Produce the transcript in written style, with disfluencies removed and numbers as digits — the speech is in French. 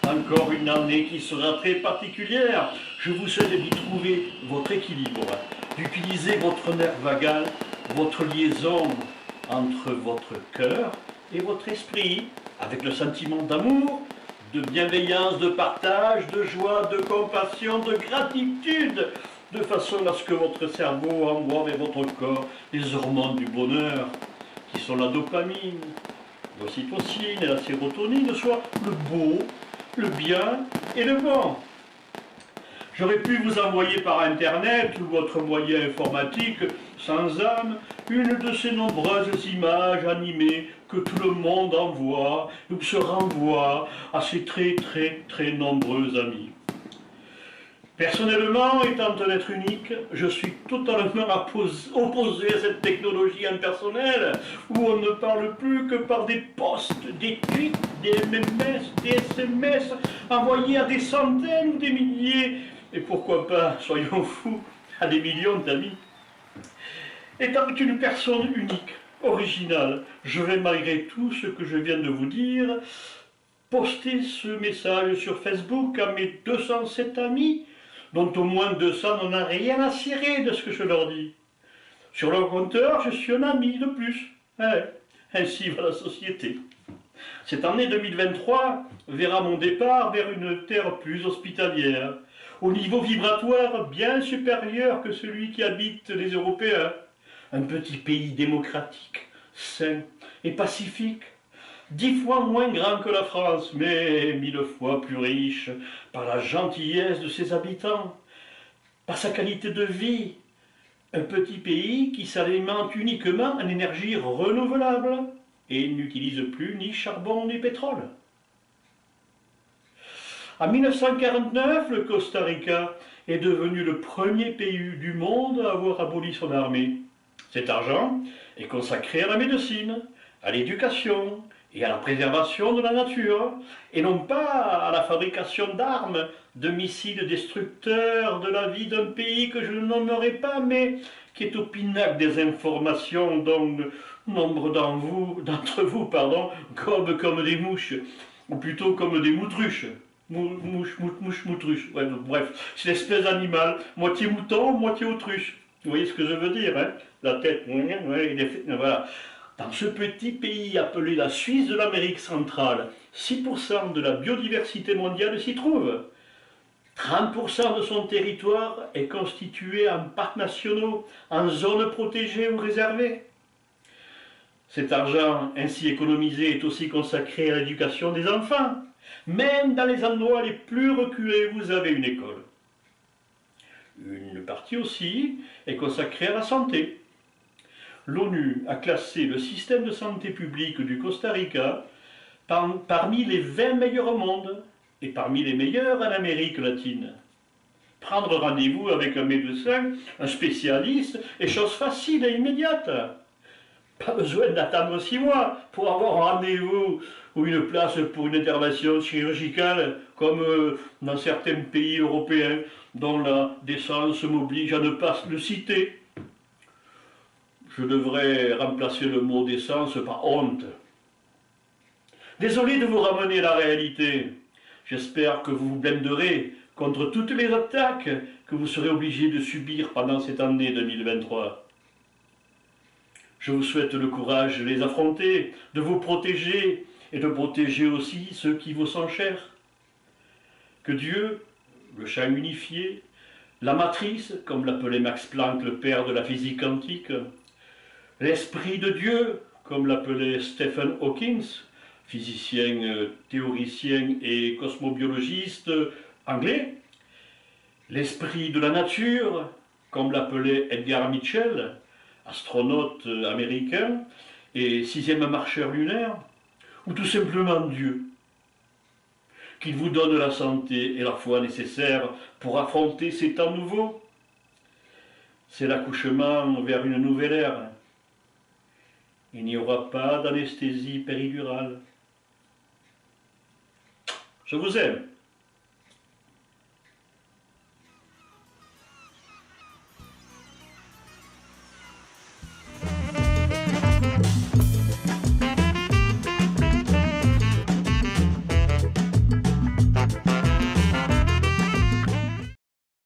Encore une année qui sera très particulière. Je vous souhaite d'y trouver votre équilibre, d'utiliser votre nerf vagal, votre liaison entre votre cœur et votre esprit, avec le sentiment d'amour, de bienveillance, de partage, de joie, de compassion, de gratitude, de façon à ce que votre cerveau envoie vers votre corps les hormones du bonheur, qui sont la dopamine, l'ocytocine et la sérotonine, soit le beau, le bien et le bon. J'aurais pu vous envoyer par Internet ou votre moyen informatique sans âme une de ces nombreuses images animées que tout le monde envoie ou se renvoie à ses très nombreux amis. Personnellement, étant un être unique, je suis totalement opposé à cette technologie impersonnelle où on ne parle plus que par des posts, des tweets, des MMS, des SMS envoyés à des centaines ou des milliers, et pourquoi pas, soyons fous, à des millions d'amis. Étant une personne unique, originale, je vais malgré tout ce que je viens de vous dire poster ce message sur Facebook à mes 207 amis, dont au moins 200 n'en a rien à cirer de ce que je leur dis. Sur leur compteur, je suis un ami de plus. Ouais, ainsi va la société. Cette année 2023 verra mon départ vers une terre plus hospitalière, au niveau vibratoire bien supérieur que celui qui habite les Européens. Un petit pays démocratique, sain et pacifique, 10 fois moins grand que la France, mais 1000 fois plus riche par la gentillesse de ses habitants, par sa qualité de vie. Un petit pays qui s'alimente uniquement en énergie renouvelable et n'utilise plus ni charbon ni pétrole. En 1949, le Costa Rica est devenu le premier pays du monde à avoir aboli son armée. Cet argent est consacré à la médecine, à l'éducation et à la préservation de la nature, et non pas à la fabrication d'armes, de missiles destructeurs de la vie d'un pays que je ne nommerai pas, mais qui est au pinacle des informations dont nombre d'entre vous, comme des mouches, ou plutôt comme des moutruches. Moutruche. Ouais, bref, c'est l'espèce d'animal, moitié mouton, moitié autruche. Vous voyez ce que je veux dire, hein? La tête, voilà. Dans ce petit pays appelé la Suisse de l'Amérique centrale, 6% de la biodiversité mondiale s'y trouve. 30% de son territoire est constitué en parcs nationaux, en zones protégées ou réservées. Cet argent ainsi économisé est aussi consacré à l'éducation des enfants. Même dans les endroits les plus reculés, vous avez une école. Une partie aussi est consacrée à la santé. L'ONU a classé le système de santé publique du Costa Rica parmi les 20 meilleurs au monde et parmi les meilleurs en Amérique latine. Prendre rendez-vous avec un médecin, un spécialiste, est chose facile et immédiate. Pas besoin d'attendre 6 mois pour avoir un rendez-vous ou une place pour une intervention chirurgicale, comme dans certains pays européens dont la décence m'oblige à ne pas le citer. Je devrais remplacer le mot décence par honte. Désolé de vous ramener à la réalité. J'espère que vous vous blinderez contre toutes les attaques que vous serez obligé de subir pendant cette année 2023. Je vous souhaite le courage de les affronter, de vous protéger et de protéger aussi ceux qui vous sont chers. Que Dieu, le champ unifié, la matrice, comme l'appelait Max Planck, le père de la physique quantique, l'esprit de Dieu, comme l'appelait Stephen Hawking, physicien, théoricien et cosmobiologiste anglais, l'esprit de la nature, comme l'appelait Edgar Mitchell, astronaute américain et 6e marcheur lunaire, ou tout simplement Dieu, qu'il vous donne la santé et la foi nécessaires pour affronter ces temps nouveaux. C'est l'accouchement vers une nouvelle ère. Il n'y aura pas d'anesthésie péridurale. Je vous aime.